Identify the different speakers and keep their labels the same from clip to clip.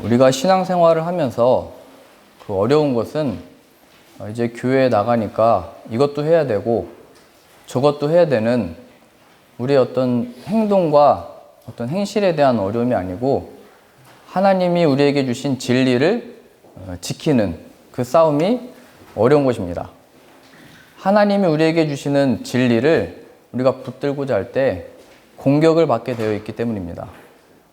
Speaker 1: 우리가 신앙생활을 하면서 그 어려운 것은 이제 교회에 나가니까 이것도 해야 되고 저것도 해야 되는 우리의 어떤 행동과 어떤 행실에 대한 어려움이 아니고 하나님이 우리에게 주신 진리를 지키는 그 싸움이 어려운 것입니다. 하나님이 우리에게 주시는 진리를 우리가 붙들고자 할 때 공격을 받게 되어 있기 때문입니다.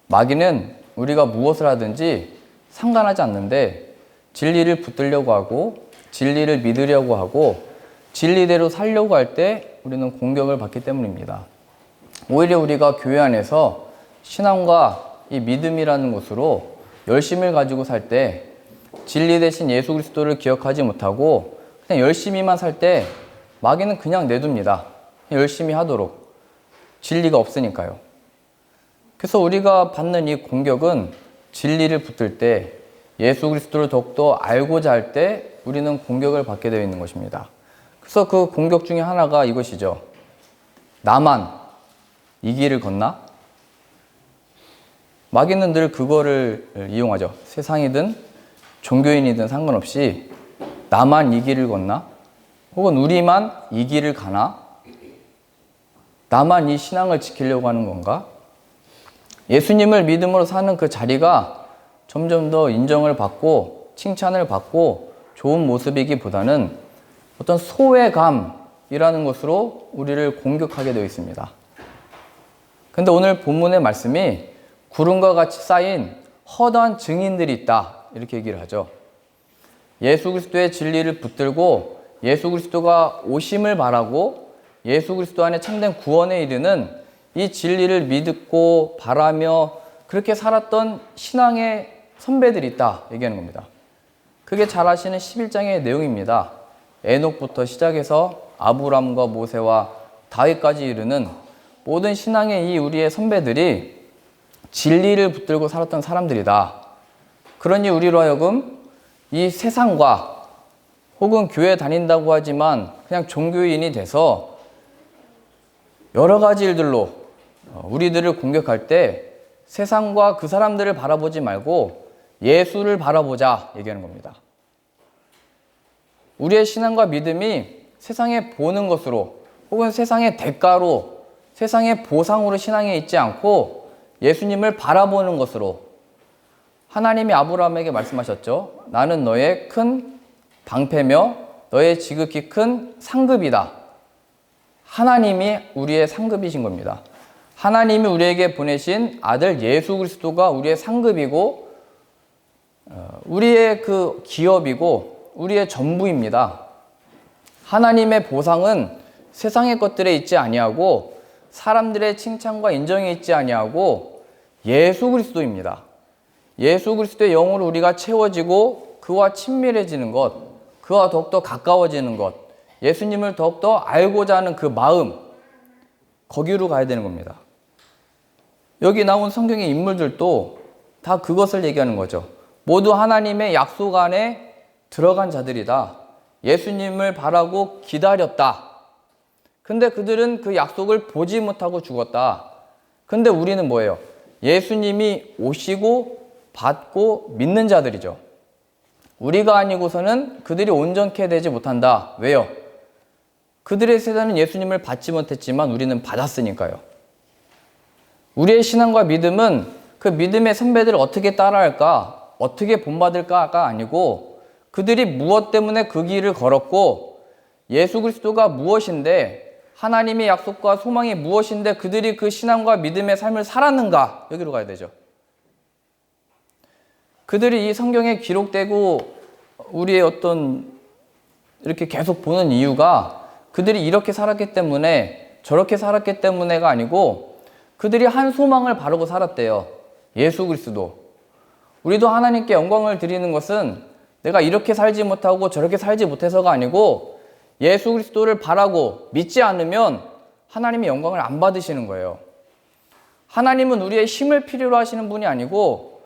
Speaker 1: 마귀는 우리가 무엇을 하든지 상관하지 않는데 진리를 붙들려고 하고 진리를 믿으려고 하고 진리대로 살려고 할 때 우리는 공격을 받기 때문입니다. 오히려 우리가 교회 안에서 신앙과 이 믿음이라는 것으로 열심을 가지고 살 때 진리 대신 예수 그리스도를 기억하지 못하고 그냥 열심히만 살 때 마귀는 그냥 내둡니다. 그냥 열심히 하도록. 진리가 없으니까요. 그래서 우리가 받는 이 공격은 진리를 붙들 때 예수 그리스도를 더욱더 알고자 할 때 우리는 공격을 받게 되어 있는 것입니다. 그래서 그 공격 중에 하나가 이것이죠. 나만 이 길을 걷나? 마귀는 늘 그거를 이용하죠. 세상이든 종교인이든 상관없이 나만 이 길을 걷나? 혹은 우리만 이 길을 가나? 나만 이 신앙을 지키려고 하는 건가? 예수님을 믿음으로 사는 그 자리가 점점 더 인정을 받고 칭찬을 받고 좋은 모습이기보다는 어떤 소외감이라는 것으로 우리를 공격하게 되어 있습니다. 근데 오늘 본문의 말씀이 구름과 같이 쌓인 허다한 증인들이 있다 이렇게 얘기를 하죠. 예수 그리스도의 진리를 붙들고 예수 그리스도가 오심을 바라고 예수 그리스도 안에 참된 구원에 이르는 이 진리를 믿고 바라며 그렇게 살았던 신앙의 선배들이 있다 얘기하는 겁니다. 그게 잘 아시는 11장의 내용입니다. 에녹부터 시작해서 아브람과 모세와 다윗까지 이르는 모든 신앙의 이 우리의 선배들이 진리를 붙들고 살았던 사람들이다. 그러니 우리로 하여금 이 세상과 혹은 교회 다닌다고 하지만 그냥 종교인이 돼서 여러 가지 일들로 우리들을 공격할 때 세상과 그 사람들을 바라보지 말고 예수를 바라보자 얘기하는 겁니다. 우리의 신앙과 믿음이 세상에 보는 것으로 혹은 세상의 대가로 세상의 보상으로 신앙에 있지 않고 예수님을 바라보는 것으로 하나님이 아브라함에게 말씀하셨죠. 나는 너의 큰 방패며 너의 지극히 큰 상급이다. 하나님이 우리의 상급이신 겁니다. 하나님이 우리에게 보내신 아들 예수 그리스도가 우리의 상급이고 우리의 그 기업이고 우리의 전부입니다. 하나님의 보상은 세상의 것들에 있지 아니하고 사람들의 칭찬과 인정에 있지 아니하고 예수 그리스도입니다. 예수 그리스도의 영으로 우리가 채워지고 그와 친밀해지는 것, 그와 더욱더 가까워지는 것, 예수님을 더욱더 알고자 하는 그 마음, 거기로 가야 되는 겁니다. 여기 나온 성경의 인물들도 다 그것을 얘기하는 거죠. 모두 하나님의 약속 안에 들어간 자들이다. 예수님을 바라고 기다렸다. 근데 그들은 그 약속을 보지 못하고 죽었다. 근데 우리는 뭐예요? 예수님이 오시고 받고 믿는 자들이죠. 우리가 아니고서는 그들이 온전케 되지 못한다. 왜요? 그들의 세대는 예수님을 받지 못했지만 우리는 받았으니까요. 우리의 신앙과 믿음은 그 믿음의 선배들을 어떻게 따라할까, 어떻게 본받을까가 아니고 그들이 무엇 때문에 그 길을 걸었고 예수 그리스도가 무엇인데 하나님의 약속과 소망이 무엇인데 그들이 그 신앙과 믿음의 삶을 살았는가 여기로 가야 되죠. 그들이 이 성경에 기록되고 우리의 어떤 이렇게 계속 보는 이유가 그들이 이렇게 살았기 때문에 저렇게 살았기 때문에가 아니고 그들이 한 소망을 바르고 살았대요. 예수 그리스도. 우리도 하나님께 영광을 드리는 것은 내가 이렇게 살지 못하고 저렇게 살지 못해서가 아니고 예수 그리스도를 바라고 믿지 않으면 하나님의 영광을 안 받으시는 거예요. 하나님은 우리의 힘을 필요로 하시는 분이 아니고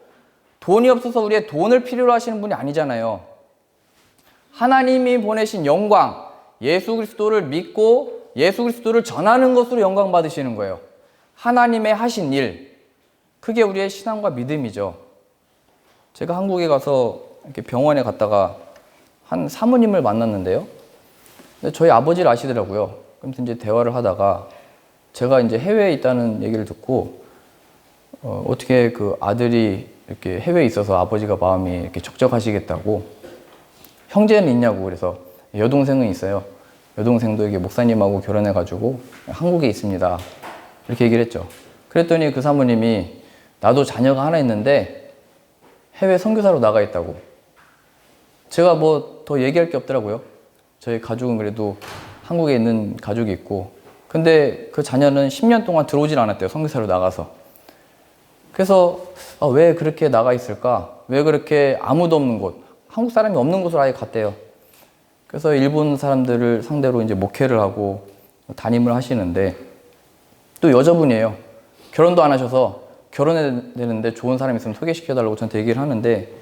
Speaker 1: 돈이 없어서 우리의 돈을 필요로 하시는 분이 아니잖아요. 하나님이 보내신 영광, 예수 그리스도를 믿고 예수 그리스도를 전하는 것으로 영광 받으시는 거예요. 하나님의 하신 일, 그게 우리의 신앙과 믿음이죠. 제가 한국에 가서 이렇게 병원에 갔다가 한 사모님을 만났는데요. 근데 저희 아버지를 아시더라고요. 그래서 이제 대화를 하다가 제가 이제 해외에 있다는 얘기를 듣고 어떻게 그 아들이 이렇게 해외에 있어서 아버지가 마음이 이렇게 적적하시겠다고, 형제는 있냐고. 그래서 여동생은 있어요. 여동생도 이게 목사님하고 결혼해가지고 한국에 있습니다. 이렇게 얘기를 했죠. 그랬더니 그 사모님이 나도 자녀가 하나 있는데 해외 선교사로 나가 있다고. 제가 뭐 더 얘기할 게 없더라고요. 저희 가족은 그래도 한국에 있는 가족이 있고, 근데 그 자녀는 10년 동안 들어오질 않았대요. 선교사로 나가서. 그래서 왜 그렇게 나가 있을까? 왜 그렇게 아무도 없는 곳, 한국 사람이 없는 곳으로 아예 갔대요. 그래서 일본 사람들을 상대로 이제 목회를 하고 담임을 하시는데, 또 여자분이에요. 결혼도 안 하셔서 결혼해야 되는데 좋은 사람 있으면 소개시켜달라고 저한테 얘기를 하는데,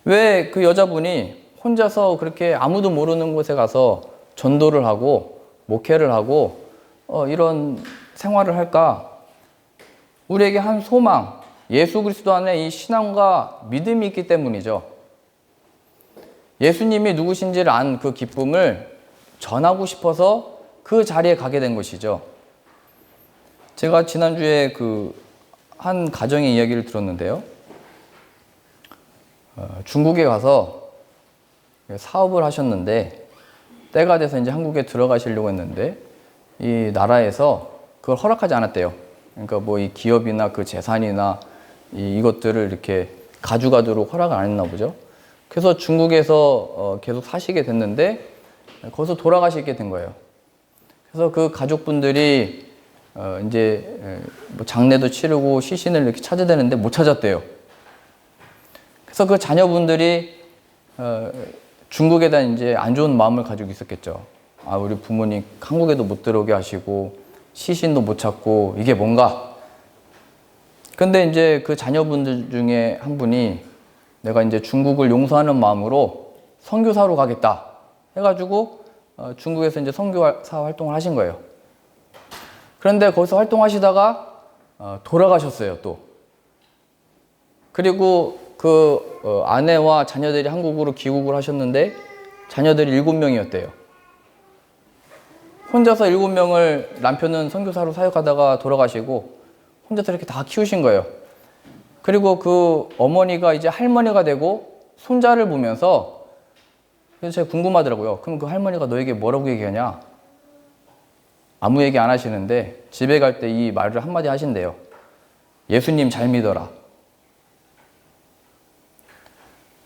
Speaker 1: 왜 그 여자분이 혼자서 그렇게 아무도 모르는 곳에 가서 전도를 하고 목회를 하고 이런 생활을 할까? 우리에게 한 소망, 예수 그리스도 안에 이 신앙과 믿음이 있기 때문이죠. 예수님이 누구신지를 안 그 기쁨을 전하고 싶어서 그 자리에 가게 된 것이죠. 제가 지난주에 그 한 가정의 이야기를 들었는데요. 중국에 가서 사업을 하셨는데 때가 돼서 이제 한국에 들어가시려고 했는데 이 나라에서 그걸 허락하지 않았대요. 그러니까 뭐 이 기업이나 그 재산이나 이것들을 이렇게 가져가도록 허락을 안 했나 보죠. 그래서 중국에서 계속 사시게 됐는데 거기서 돌아가시게 된 거예요. 그래서 그 가족분들이 이제 뭐 장례도 치르고 시신을 이렇게 찾아야 되는데 못 찾았대요. 그래서 그 자녀분들이 중국에 대한 이제 안 좋은 마음을 가지고 있었겠죠. 우리 부모님 한국에도 못 들어오게 하시고 시신도 못 찾고 이게 뭔가. 근데 이제 그 자녀분들 중에 한 분이 내가 이제 중국을 용서하는 마음으로 선교사로 가겠다 해가지고 중국에서 이제 선교사 활동을 하신 거예요. 그런데 거기서 활동하시다가 돌아가셨어요, 또. 그리고 그 아내와 자녀들이 한국으로 귀국을 하셨는데 자녀들이 7명이었대요. 혼자서 7명을 남편은 선교사로 사역하다가 돌아가시고 혼자서 이렇게 다 키우신 거예요. 그리고 그 어머니가 이제 할머니가 되고 손자를 보면서, 그래서 제가 궁금하더라고요. 그럼 그 할머니가 너에게 뭐라고 얘기하냐? 아무 얘기 안 하시는데 집에 갈 때 이 말을 한마디 하신대요. 예수님 잘 믿어라.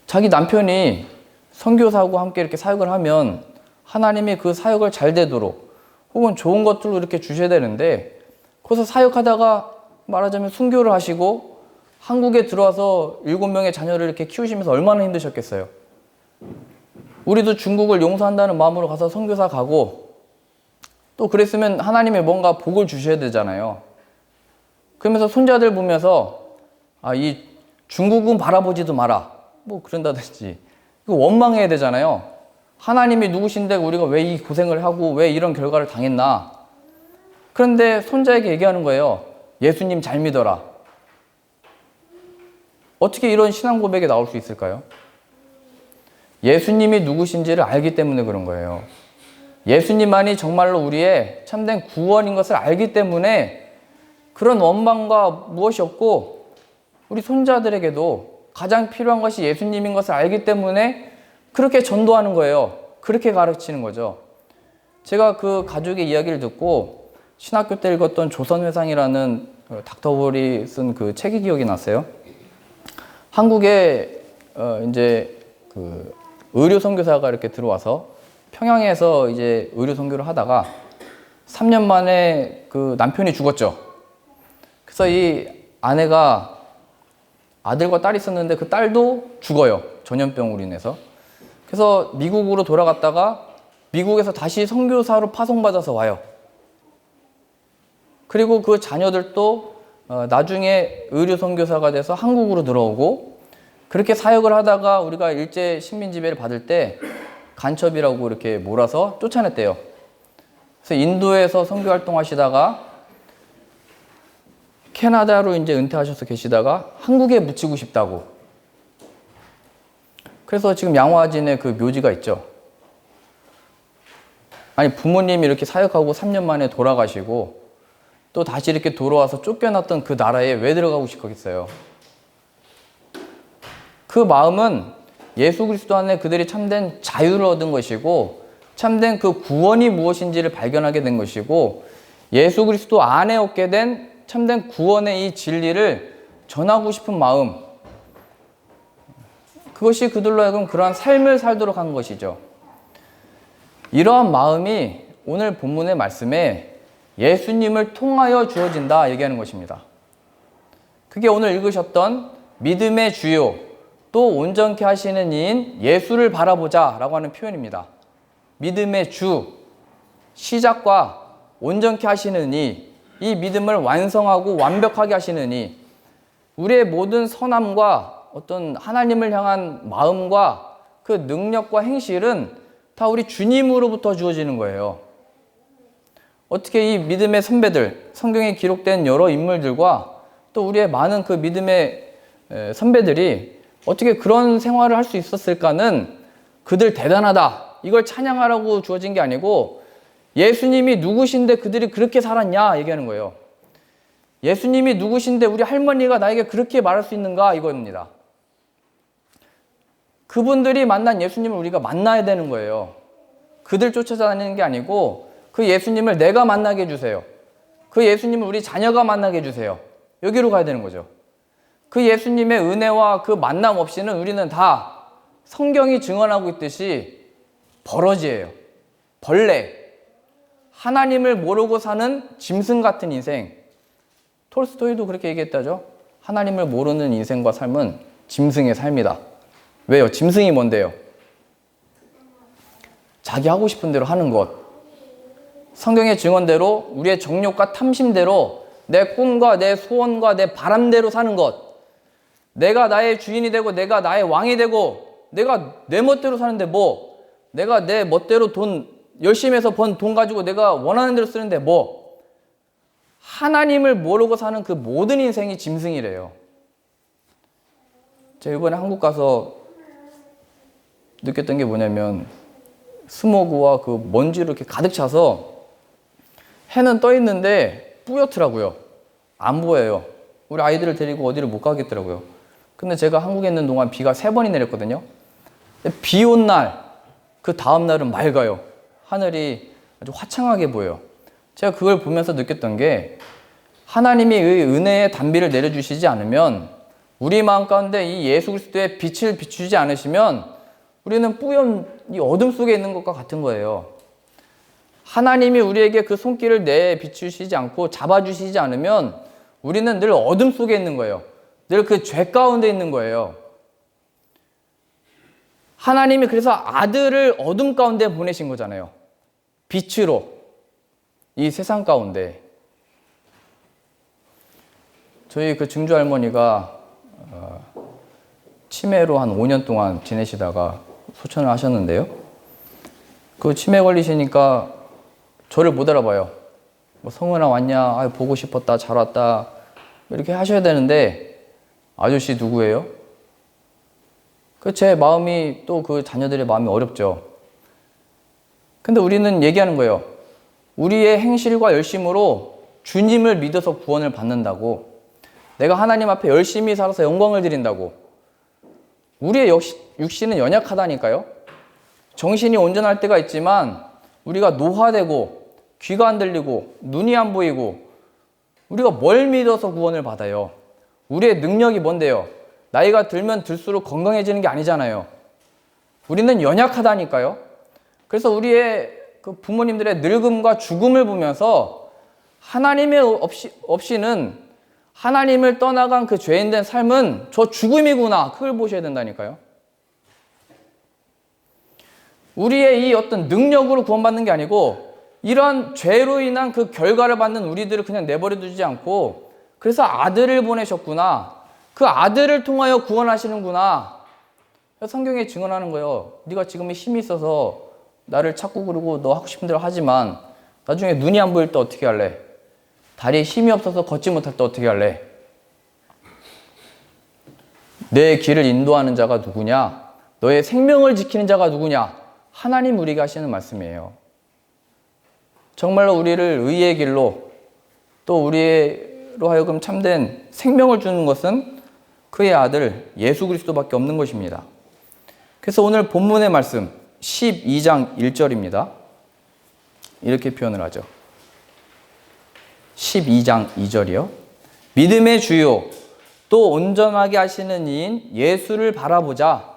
Speaker 1: 자기 남편이 선교사하고 함께 이렇게 사역을 하면 하나님이 그 사역을 잘 되도록 혹은 좋은 것들로 이렇게 주셔야 되는데, 거기서 사역하다가 말하자면 순교를 하시고 한국에 들어와서 7명의 자녀를 이렇게 키우시면서 얼마나 힘드셨겠어요. 우리도 중국을 용서한다는 마음으로 가서 선교사 가고 또 그랬으면 하나님이 뭔가 복을 주셔야 되잖아요. 그러면서 손자들 보면서 이 중국은 바라보지도 마라 뭐 그런다든지, 원망해야 되잖아요. 하나님이 누구신데 우리가 왜 이 고생을 하고 왜 이런 결과를 당했나. 그런데 손자에게 얘기하는 거예요. 예수님 잘 믿어라. 어떻게 이런 신앙 고백이 나올 수 있을까요? 예수님이 누구신지를 알기 때문에 그런 거예요. 예수님만이 정말로 우리의 참된 구원인 것을 알기 때문에 그런 원망과 무엇이 없고, 우리 손자들에게도 가장 필요한 것이 예수님인 것을 알기 때문에 그렇게 전도하는 거예요. 그렇게 가르치는 거죠. 제가 그 가족의 이야기를 듣고 신학교 때 읽었던 조선회상이라는 닥터볼이 쓴 그 책이 기억이 났어요. 한국에 이제 그 의료 선교사가 이렇게 들어와서 평양에서 이제 의료 선교를 하다가 3년 만에 그 남편이 죽었죠. 그래서 이 아내가 아들과 딸이 있었는데 그 딸도 죽어요. 전염병으로 인해서. 그래서 미국으로 돌아갔다가 미국에서 다시 선교사로 파송받아서 와요. 그리고 그 자녀들도 나중에 의료 선교사가 돼서 한국으로 들어오고, 그렇게 사역을 하다가 우리가 일제 식민지배를 받을 때 간첩이라고 이렇게 몰아서 쫓아냈대요. 그래서 인도에서 선교 활동하시다가 캐나다로 이제 은퇴하셔서 계시다가 한국에 묻히고 싶다고. 그래서 지금 양화진에 그 묘지가 있죠. 아니, 부모님이 이렇게 사역하고 3년 만에 돌아가시고 또 다시 이렇게 돌아와서 쫓겨났던 그 나라에 왜 들어가고 싶겠어요? 그 마음은 예수 그리스도 안에 그들이 참된 자유를 얻은 것이고 참된 그 구원이 무엇인지를 발견하게 된 것이고 예수 그리스도 안에 얻게 된 참된 구원의 이 진리를 전하고 싶은 마음, 그것이 그들로 하여금 그러한 삶을 살도록 한 것이죠. 이러한 마음이 오늘 본문의 말씀에 예수님을 통하여 주어진다 얘기하는 것입니다. 그게 오늘 읽으셨던 믿음의 주요 또 온전케 하시는 이인 예수를 바라보자 라고 하는 표현입니다. 믿음의 주, 시작과 온전케 하시는 이 믿음을 완성하고 완벽하게 하시는 이, 우리의 모든 선함과 어떤 하나님을 향한 마음과 그 능력과 행실은 다 우리 주님으로부터 주어지는 거예요. 어떻게 이 믿음의 선배들, 성경에 기록된 여러 인물들과 또 우리의 많은 그 믿음의 선배들이 어떻게 그런 생활을 할 수 있었을까는 그들 대단하다, 이걸 찬양하라고 주어진 게 아니고 예수님이 누구신데 그들이 그렇게 살았냐 얘기하는 거예요. 예수님이 누구신데 우리 할머니가 나에게 그렇게 말할 수 있는가 이겁니다. 그분들이 만난 예수님을 우리가 만나야 되는 거예요. 그들 쫓아다니는 게 아니고 그 예수님을 내가 만나게 해주세요. 그 예수님을 우리 자녀가 만나게 해주세요. 여기로 가야 되는 거죠. 그 예수님의 은혜와 그 만남 없이는 우리는 다 성경이 증언하고 있듯이 버러지예요. 벌레. 하나님을 모르고 사는 짐승 같은 인생. 톨스토이도 그렇게 얘기했다죠. 하나님을 모르는 인생과 삶은 짐승의 삶이다. 왜요? 짐승이 뭔데요? 자기 하고 싶은 대로 하는 것. 성경의 증언대로 우리의 정욕과 탐심대로 내 꿈과 내 소원과 내 바람대로 사는 것. 내가 나의 주인이 되고 내가 나의 왕이 되고 내가 내 멋대로 사는데 뭐, 내가 내 멋대로 돈 열심히 해서 번 돈 가지고 내가 원하는 대로 쓰는데 뭐, 하나님을 모르고 사는 그 모든 인생이 짐승이래요. 제가 이번에 한국 가서 느꼈던 게 뭐냐면 스모그와 그 먼지로 이렇게 가득 차서 해는 떠 있는데 뿌옇더라고요. 안 보여요. 우리 아이들을 데리고 어디를 못 가겠더라고요. 근데 제가 한국에 있는 동안 비가 3번이 내렸거든요. 비 온 날, 그 다음 날은 맑아요. 하늘이 아주 화창하게 보여요. 제가 그걸 보면서 느꼈던 게 하나님이 의 은혜의 단비를 내려주시지 않으면, 우리 마음 가운데 이 예수 그리스도의 빛을 비추지 않으시면 우리는 뿌연 이 어둠 속에 있는 것과 같은 거예요. 하나님이 우리에게 그 손길을 내 비추시지 않고 잡아주시지 않으면 우리는 늘 어둠 속에 있는 거예요. 늘 그 죄 가운데 있는 거예요. 하나님이 그래서 아들을 어둠 가운데 보내신 거잖아요. 빛으로 이 세상 가운데. 저희 그 증조 할머니가 치매로 한 5년 동안 지내시다가 소천을 하셨는데요. 그 치매 걸리시니까 저를 못 알아봐요. 뭐 성은아 왔냐? 아, 보고 싶었다. 잘 왔다. 이렇게 하셔야 되는데 아저씨 누구예요? 그 제 마음이 또 그 자녀들의 마음이 어렵죠. 근데 우리는 얘기하는 거예요. 우리의 행실과 열심으로 주님을 믿어서 구원을 받는다고. 내가 하나님 앞에 열심히 살아서 영광을 드린다고. 우리의 육신은 연약하다니까요. 정신이 온전할 때가 있지만 우리가 노화되고 귀가 안 들리고 눈이 안 보이고, 우리가 뭘 믿어서 구원을 받아요? 우리의 능력이 뭔데요? 나이가 들면 들수록 건강해지는 게 아니잖아요. 우리는 연약하다니까요. 그래서 우리의 그 부모님들의 늙음과 죽음을 보면서 하나님의 없이는, 하나님을 떠나간 그 죄인된 삶은 저 죽음이구나, 그걸 보셔야 된다니까요. 우리의 이 어떤 능력으로 구원받는 게 아니고 이런 죄로 인한 그 결과를 받는 우리들을 그냥 내버려 두지 않고, 그래서 아들을 보내셨구나, 그 아들을 통하여 구원하시는구나. 성경에 증언하는 거예요. 네가 지금 힘이 있어서 나를 찾고 그러고 너 하고 싶은 대로 하지만 나중에 눈이 안 보일 때 어떻게 할래? 다리에 힘이 없어서 걷지 못할 때 어떻게 할래? 내 길을 인도하는 자가 누구냐? 너의 생명을 지키는 자가 누구냐? 하나님 우리에게 하시는 말씀이에요. 정말로 우리를 의의 길로 또 우리로 하여금 참된 생명을 주는 것은 그의 아들 예수 그리스도밖에 없는 것입니다. 그래서 오늘 본문의 말씀 12장 1절입니다. 이렇게 표현을 하죠. 12장 2절이요. 믿음의 주요 또 온전하게 하시는 이인 예수를 바라보자.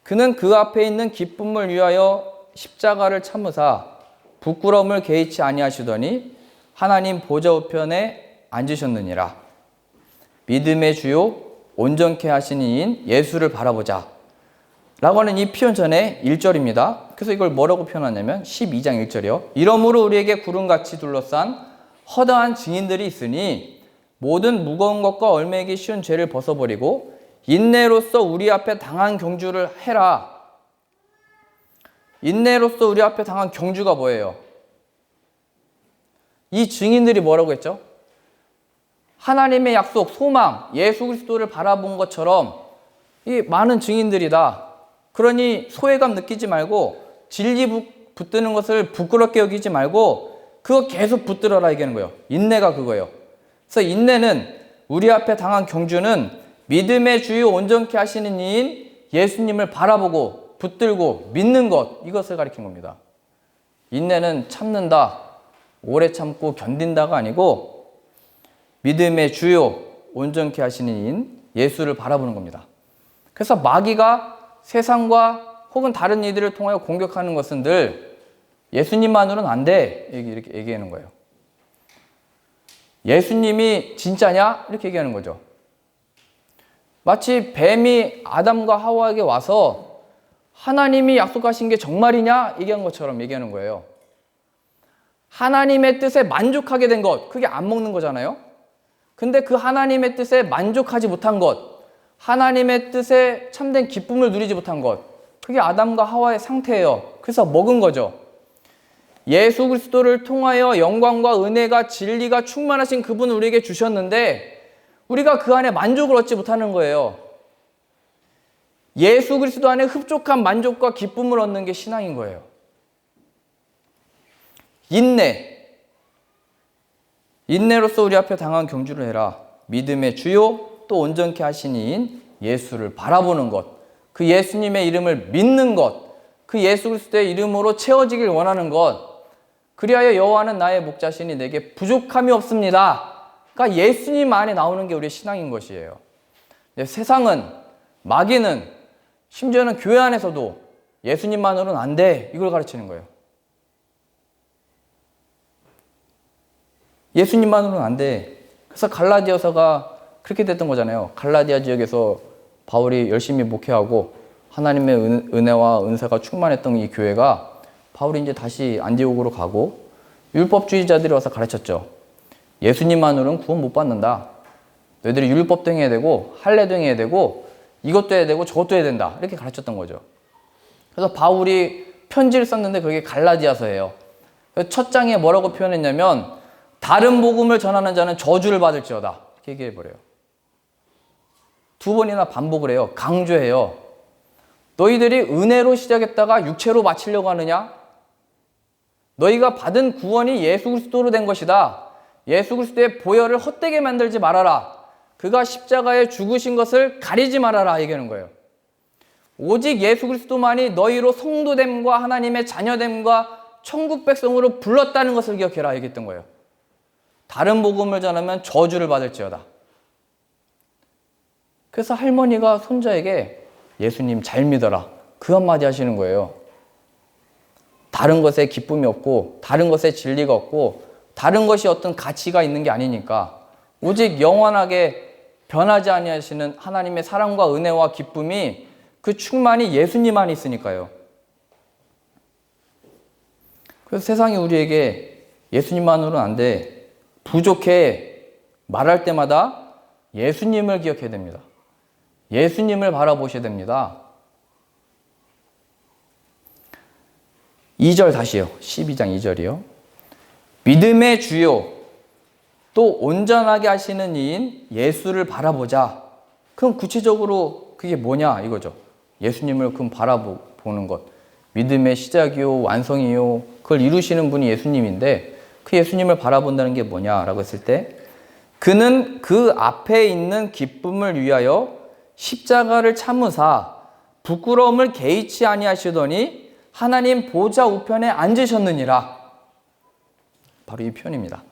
Speaker 1: 그는 그 앞에 있는 기쁨을 위하여 십자가를 참으사 부끄러움을 개의치 아니하시더니 하나님 보좌 우편에 앉으셨느니라. 믿음의 주요 온전케 하시는 이인 예수를 바라보자 라고 하는 이 표현 전에 1절입니다. 그래서 이걸 뭐라고 표현하냐면 12장 1절이요. 이러므로 우리에게 구름같이 둘러싼 허다한 증인들이 있으니 모든 무거운 것과 얽매이기 쉬운 죄를 벗어버리고 인내로써 우리 앞에 당한 경주를 해라. 인내로써 우리 앞에 당한 경주가 뭐예요? 이 증인들이 뭐라고 했죠? 하나님의 약속, 소망, 예수 그리스도를 바라본 것처럼 이 많은 증인들이다. 그러니 소외감 느끼지 말고 진리 붙드는 것을 부끄럽게 여기지 말고 그거 계속 붙들어라 얘기하는 거예요. 인내가 그거예요. 그래서 인내는 우리 앞에 당한 경주는 믿음의 주요 온전케 하시는 이인 예수님을 바라보고 붙들고 믿는 것, 이것을 가리킨 겁니다. 인내는 참는다, 오래 참고 견딘다가 아니고 믿음의 주요 온전케 하시는 이인 예수를 바라보는 겁니다. 그래서 마귀가 세상과 혹은 다른 이들을 통하여 공격하는 것은 늘 예수님만으로는 안 돼, 이렇게 얘기하는 거예요. 예수님이 진짜냐? 이렇게 얘기하는 거죠. 마치 뱀이 아담과 하와에게 와서 하나님이 약속하신 게 정말이냐? 얘기한 것처럼 얘기하는 거예요. 하나님의 뜻에 만족하게 된 것, 그게 안 먹는 거잖아요. 근데 그 하나님의 뜻에 만족하지 못한 것, 하나님의 뜻에 참된 기쁨을 누리지 못한 것, 그게 아담과 하와의 상태예요. 그래서 먹은 거죠. 예수 그리스도를 통하여 영광과 은혜가 진리가 충만하신 그분을 우리에게 주셨는데 우리가 그 안에 만족을 얻지 못하는 거예요. 예수 그리스도 안에 흡족한 만족과 기쁨을 얻는 게 신앙인 거예요. 인내로서 우리 앞에 당한 경주를 해라. 믿음의 주요 또 온전케 하신 이인 예수를 바라보는 것, 그 예수님의 이름을 믿는 것, 그 예수 그리스도의 이름으로 채워지길 원하는 것, 그리하여 여호와는 나의 목자시니 내게 부족함이 없습니다. 그러니까 예수님 안에 나오는 게 우리의 신앙인 것이에요. 세상은, 마귀는, 심지어는 교회 안에서도 예수님만으로는 안 돼, 이걸 가르치는 거예요. 예수님만으로는 안 돼. 그래서 갈라디아서가 그렇게 됐던 거잖아요. 갈라디아 지역에서 바울이 열심히 목회하고 하나님의 은혜와 은사가 충만했던 이 교회가 바울이 이제 다시 안디옥으로 가고 율법주의자들이 와서 가르쳤죠. 예수님만으로는 구원 못 받는다. 너희들이 율법도 행해야 되고 할례도 행해야 되고 이것도 해야 되고 저것도 해야 된다. 이렇게 가르쳤던 거죠. 그래서 바울이 편지를 썼는데 그게 갈라디아서예요. 첫 장에 뭐라고 표현했냐면 다른 복음을 전하는 자는 저주를 받을지어다. 이렇게 얘기해버려요. 두 번이나 반복을 해요. 강조해요. 너희들이 은혜로 시작했다가 육체로 마치려고 하느냐? 너희가 받은 구원이 예수 그리스도로 된 것이다. 예수 그리스도의 보혈을 헛되게 만들지 말아라. 그가 십자가에 죽으신 것을 가리지 말아라 얘기하는 거예요. 오직 예수 그리스도만이 너희로 성도됨과 하나님의 자녀됨과 천국 백성으로 불렀다는 것을 기억해라 얘기했던 거예요. 다른 복음을 전하면 저주를 받을지어다. 그래서 할머니가 손자에게 예수님 잘 믿어라, 그 한마디 하시는 거예요. 다른 것에 기쁨이 없고 다른 것에 진리가 없고 다른 것이 어떤 가치가 있는 게 아니니까 오직 영원하게 변하지 아니하시는 하나님의 사랑과 은혜와 기쁨이 그 충만이 예수님 안에 있으니까요. 그래서 세상이 우리에게 예수님만으로는 안 돼, 부족해 말할 때마다 예수님을 기억해야 됩니다. 예수님을 바라보셔야 됩니다. 2절 다시요. 12장 2절이요. 믿음의 주요 또 온전하게 하시는 이인 예수를 바라보자. 그럼 구체적으로 그게 뭐냐 이거죠. 예수님을 그럼 바라보는 것. 믿음의 시작이요, 완성이요. 그걸 이루시는 분이 예수님인데 그 예수님을 바라본다는 게 뭐냐라고 했을 때 그는 그 앞에 있는 기쁨을 위하여 십자가를 참으사 부끄러움을 개의치 아니하시더니 하나님 보좌 우편에 앉으셨느니라. 바로 이 표현입니다.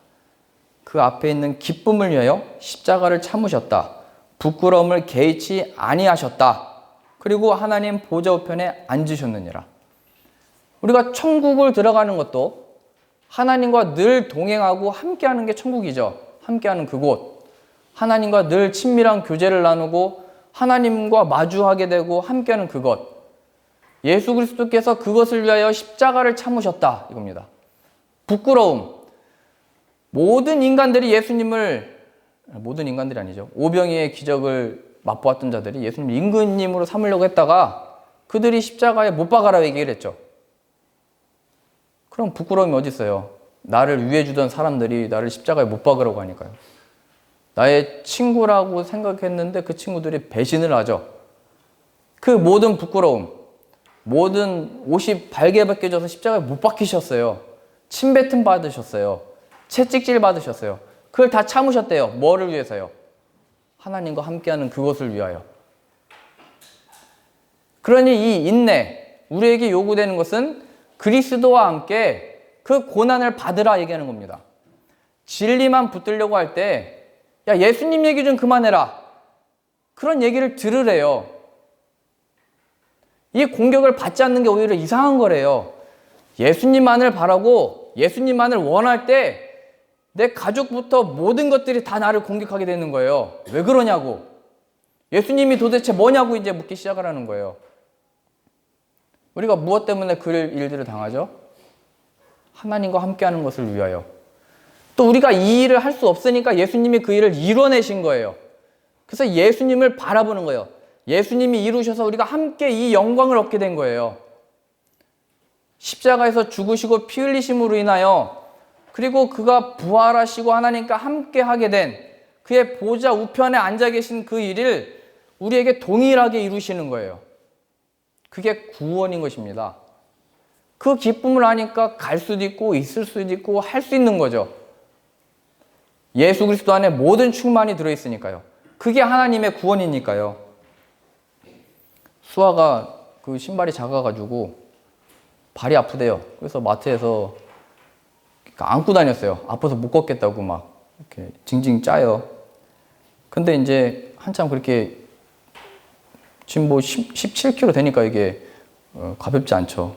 Speaker 1: 그 앞에 있는 기쁨을 위하여 십자가를 참으셨다. 부끄러움을 개의치 아니하셨다. 그리고 하나님 보좌 우편에 앉으셨느니라. 우리가 천국을 들어가는 것도 하나님과 늘 동행하고 함께하는 게 천국이죠. 함께하는 그곳. 하나님과 늘 친밀한 교제를 나누고 하나님과 마주하게 되고 함께하는 그것. 예수 그리스도께서 그것을 위하여 십자가를 참으셨다 이겁니다. 부끄러움. 모든 인간들이 아니죠. 오병이의 기적을 맛보았던 자들이 예수님을 임금님으로 삼으려고 했다가 그들이 십자가에 못 박아라 얘기를 했죠. 그럼 부끄러움이 어디 있어요? 나를 위해 주던 사람들이 나를 십자가에 못 박으라고 하니까요. 나의 친구라고 생각했는데 그 친구들이 배신을 하죠. 그 모든 부끄러움, 모든 옷이 발게 벗겨져서 십자가에 못 박히셨어요. 침뱉음 받으셨어요. 채찍질 받으셨어요. 그걸 다 참으셨대요. 뭐를 위해서요? 하나님과 함께하는 그것을 위하여. 그러니 이 인내, 우리에게 요구되는 것은 그리스도와 함께 그 고난을 받으라 얘기하는 겁니다. 진리만 붙들려고 할 때 야, 예수님 얘기 좀 그만해라. 그런 얘기를 들으래요. 이 공격을 받지 않는 게 오히려 이상한 거래요. 예수님만을 바라고 예수님만을 원할 때 내 가족부터 모든 것들이 다 나를 공격하게 되는 거예요. 왜 그러냐고. 예수님이 도대체 뭐냐고 이제 묻기 시작하라는 거예요. 우리가 무엇 때문에 그 일들을 당하죠? 하나님과 함께하는 것을 위하여. 또 우리가 이 일을 할 수 없으니까 예수님이 그 일을 이뤄내신 거예요. 그래서 예수님을 바라보는 거예요. 예수님이 이루셔서 우리가 함께 이 영광을 얻게 된 거예요. 십자가에서 죽으시고 피 흘리심으로 인하여 그리고 그가 부활하시고 하나님과 함께 하게 된 그의 보좌 우편에 앉아 계신 그 일을 우리에게 동일하게 이루시는 거예요. 그게 구원인 것입니다. 그 기쁨을 아니까 갈 수도 있고 있을 수도 있고 할 수 있는 거죠. 예수 그리스도 안에 모든 충만이 들어있으니까요. 그게 하나님의 구원이니까요. 수아가 그 신발이 작아가지고 발이 아프대요. 그래서 마트에서 안고 다녔어요. 아파서 못 걷겠다고 막 이렇게 징징 짜요. 근데 이제 한참 그렇게 지금 뭐 17kg 되니까 이게 가볍지 않죠.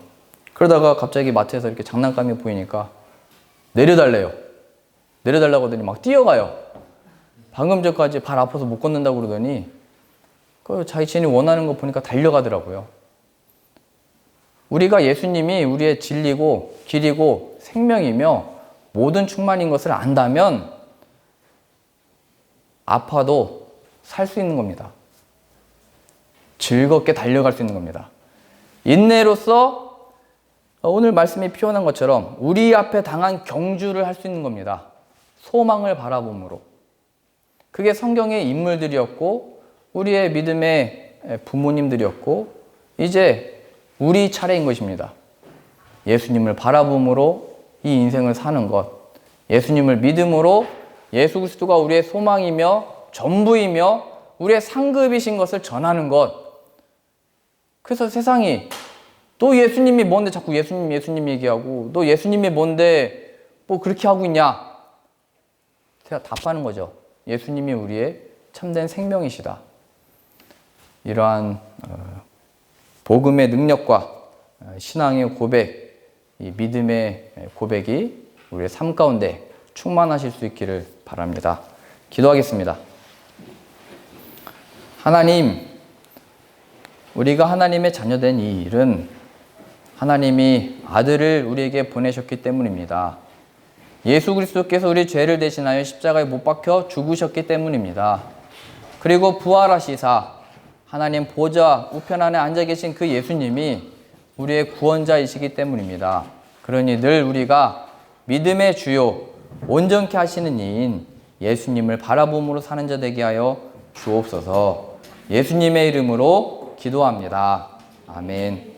Speaker 1: 그러다가 갑자기 마트에서 이렇게 장난감이 보이니까 내려달래요. 내려달라고 하더니 막 뛰어가요. 방금 전까지 발 아파서 못 걷는다고 그러더니 자기 자신이 원하는 거 보니까 달려가더라고요. 우리가 예수님이 우리의 진리고 길이고 생명이며 모든 충만인 것을 안다면 아파도 살 수 있는 겁니다. 즐겁게 달려갈 수 있는 겁니다. 인내로서 오늘 말씀이 표현한 것처럼 우리 앞에 당한 경주를 할 수 있는 겁니다. 소망을 바라봄으로. 그게 성경의 인물들이었고 우리의 믿음의 부모님들이었고 이제 우리 차례인 것입니다. 예수님을 바라봄으로 이 인생을 사는 것. 예수님을 믿음으로 예수 그리스도가 우리의 소망이며 전부이며 우리의 상급이신 것을 전하는 것. 그래서 세상이 또 예수님이 뭔데 자꾸 예수님 얘기하고 너 예수님이 뭔데 뭐 그렇게 하고 있냐? 제가 답하는 거죠. 예수님이 우리의 참된 생명이시다. 이러한 복음의 능력과 신앙의 고백, 이 믿음의 고백이 우리의 삶 가운데 충만하실 수 있기를 바랍니다. 기도하겠습니다. 하나님, 우리가 하나님의 자녀된 이 일은 하나님이 아들을 우리에게 보내셨기 때문입니다. 예수 그리스도께서 우리 죄를 대신하여 십자가에 못 박혀 죽으셨기 때문입니다. 그리고 부활하시사 하나님 보좌 우편 안에 앉아 계신 그 예수님이 우리의 구원자이시기 때문입니다. 그러니 늘 우리가 믿음의 주요 온전케 하시는 이인 예수님을 바라봄으로 사는 자 되게 하여 주옵소서. 예수님의 이름으로 기도합니다. 아멘.